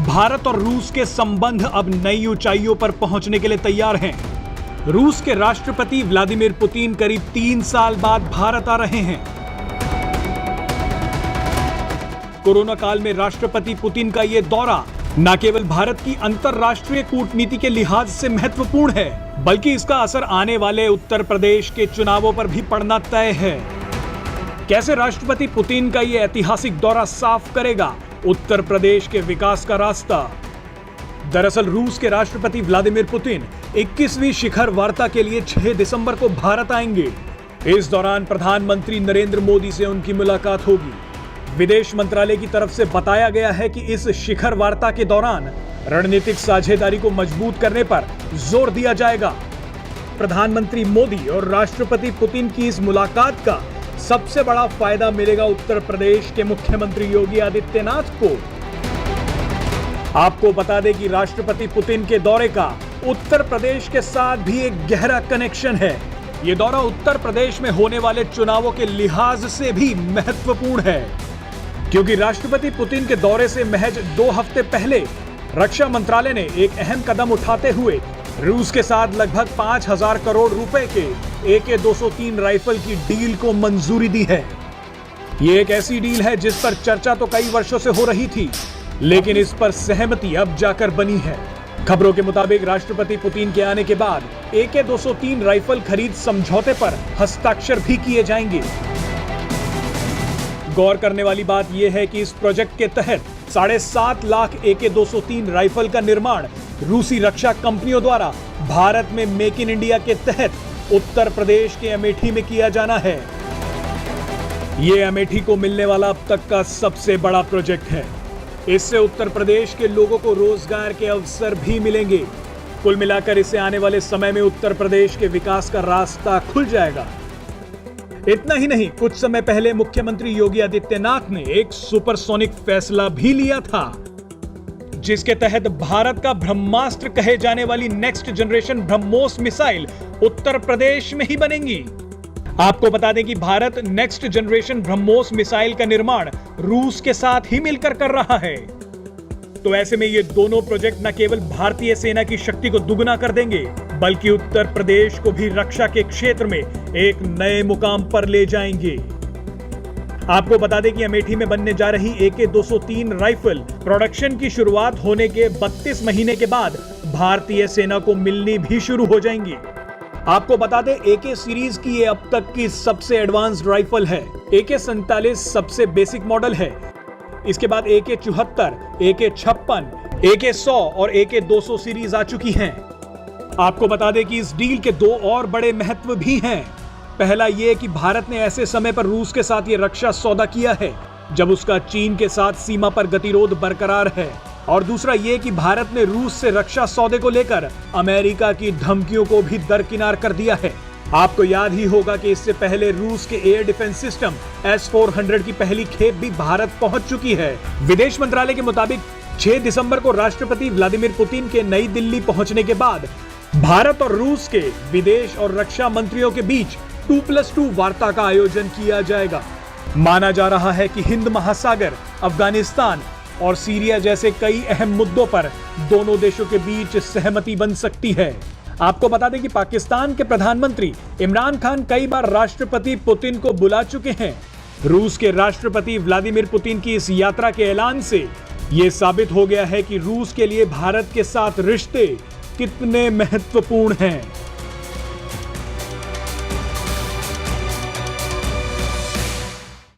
भारत और रूस के संबंध अब नई ऊंचाइयों पर पहुंचने के लिए तैयार हैं। रूस के राष्ट्रपति व्लादिमीर पुतिन करीब 3 साल बाद भारत आ रहे हैं। कोरोना काल में राष्ट्रपति पुतिन का यह दौरा न केवल भारत की अंतरराष्ट्रीय कूटनीति के लिहाज से महत्वपूर्ण है, बल्कि इसका असर आने वाले उत्तर प्रदेश के चुनावों पर भी पड़ना तय है। कैसे राष्ट्रपति पुतिन का यह ऐतिहासिक दौरा साफ करेगा उत्तर प्रदेश के विकास का रास्ता? दरअसल रूस के राष्ट्रपति व्लादिमीर पुतिन 21वीं शिखर वार्ता के लिए 6 दिसंबर को भारत आएंगे। इस दौरान प्रधानमंत्री नरेंद्र मोदी से उनकी मुलाकात होगी। विदेश मंत्रालय की तरफ से बताया गया है कि इस शिखर वार्ता के दौरान रणनीतिक साझेदारी को मजबूत करने पर जोर दिया जाएगा। प्रधानमंत्री मोदी और राष्ट्रपति पुतिन की इस मुलाकात का सबसे बड़ा फायदा मिलेगा उत्तर प्रदेश के मुख्यमंत्री योगी आदित्यनाथ को। आपको बता दें कि राष्ट्रपति पुतिन के दौरे का उत्तर प्रदेश के साथ भी एक गहरा कनेक्शन है। यह दौरा उत्तर प्रदेश में होने वाले चुनावों के लिहाज से भी महत्वपूर्ण है, क्योंकि राष्ट्रपति पुतिन के दौरे से महज 2 हफ्ते पहले रक्षा मंत्रालय ने एक अहम कदम उठाते हुए रूस के साथ लगभग 5,000 करोड़ रुपए के AK-203 राइफल की डील को मंजूरी दी है। यह एक ऐसी डील है जिस पर चर्चा तो कई वर्षों से हो रही थी, लेकिन इस पर सहमति अब जाकर बनी है। खबरों के मुताबिक राष्ट्रपति पुतिन के आने के बाद AK-203 राइफल खरीद समझौते पर हस्ताक्षर भी किए जाएंगे। गौर करने वाली बात यह है कि इस प्रोजेक्ट के तहत 7.5 लाख AK-203 राइफल का निर्माण रूसी रक्षा कंपनियों द्वारा भारत में मेक इन इंडिया के तहत उत्तर प्रदेश के अमेठी में किया जाना है। यह अमेठी को मिलने वाला अब तक का सबसे बड़ा प्रोजेक्ट है। इससे उत्तर प्रदेश के लोगों को रोजगार के अवसर भी मिलेंगे। कुल मिलाकर इससे आने वाले समय में उत्तर प्रदेश के विकास का रास्ता खुल जाएगा। इतना ही नहीं, कुछ समय पहले मुख्यमंत्री योगी आदित्यनाथ ने एक सुपरसोनिक फैसला भी लिया था, जिसके तहत भारत का ब्रह्मास्त्र कहे जाने वाली next generation BrahMos missile Uttar Pradesh में ही बनेंगी। आपको बता दें कि Bharat next generation BrahMos missile का निर्माण रूस के साथ ही मिलकर कर रहा है। तो ऐसे में ये दोनों प्रोजेक्ट न केवल भारतीय सेना की शक्ति को दुगना कर देंगे, बल्कि उत्तर प्रदेश को भी रक्षा के क्षेत्र में एक नए मुकाम पर ले जाएंगे। आपको बता दें कि अमेठी में बनने जा रही AK-203 राइफल प्रोडक्शन की शुरुआत होने के 32 महीने के बाद भारतीय सेना को मिलनी भी शुरू हो जाएंगी। आपको बता दें AK सीरीज की ये अब तक की सबसे एडवांस्ड राइफल है। AK-47 सबसे बेसिक मॉडल है। इसके बाद AK-74, AK-56, AK-100 और AK-200 सीरीज आ चुकी हैं। आपको बता दें कि इस डील के 2 और बड़े महत्व भी हैं। पहला यह कि भारत ने ऐसे समय पर रूस के साथ ये रक्षा सौदा किया है जब उसका चीन के साथ सीमा पर गतिरोध बरकरार है, और दूसरा यह कि भारत ने रूस से रक्षा सौदे को लेकर अमेरिका की धमकियों को भी दरकिनार कर दिया है। आपको याद ही होगा कि इससे पहले रूस के एयर डिफेंस सिस्टम S-400 की पहली खेप भी भारत पहुंच चुकी है। विदेश मंत्रालय के मुताबिक 6 दिसंबर को राष्ट्रपति व्लादिमीर पुतिन के नई दिल्ली पहुंचने के बाद भारत और रूस के विदेश और रक्षा मंत्रियों के बीच 2+2 वार्ता का आयोजन किया जाएगा। माना जा रहा है कि हिंद महासागर, अफगानिस्तान और सीरिया जैसे कई अहम मुद्दों पर दोनों देशों के बीच सहमति बन सकती है। आपको बता दें कि पाकिस्तान के प्रधानमंत्री इमरान खान कई बार राष्ट्रपति पुतिन को बुला चुके हैं। रूस के राष्ट्रपति व्लादिमीर पुतिन की इस यात्रा के ऐलान से यह साबित हो गया है कि रूस के लिए भारत के साथ रिश्ते कितने महत्वपूर्ण हैं।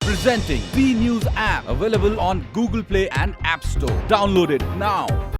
Presenting B News app, available on Google Play and App Store. Download it now.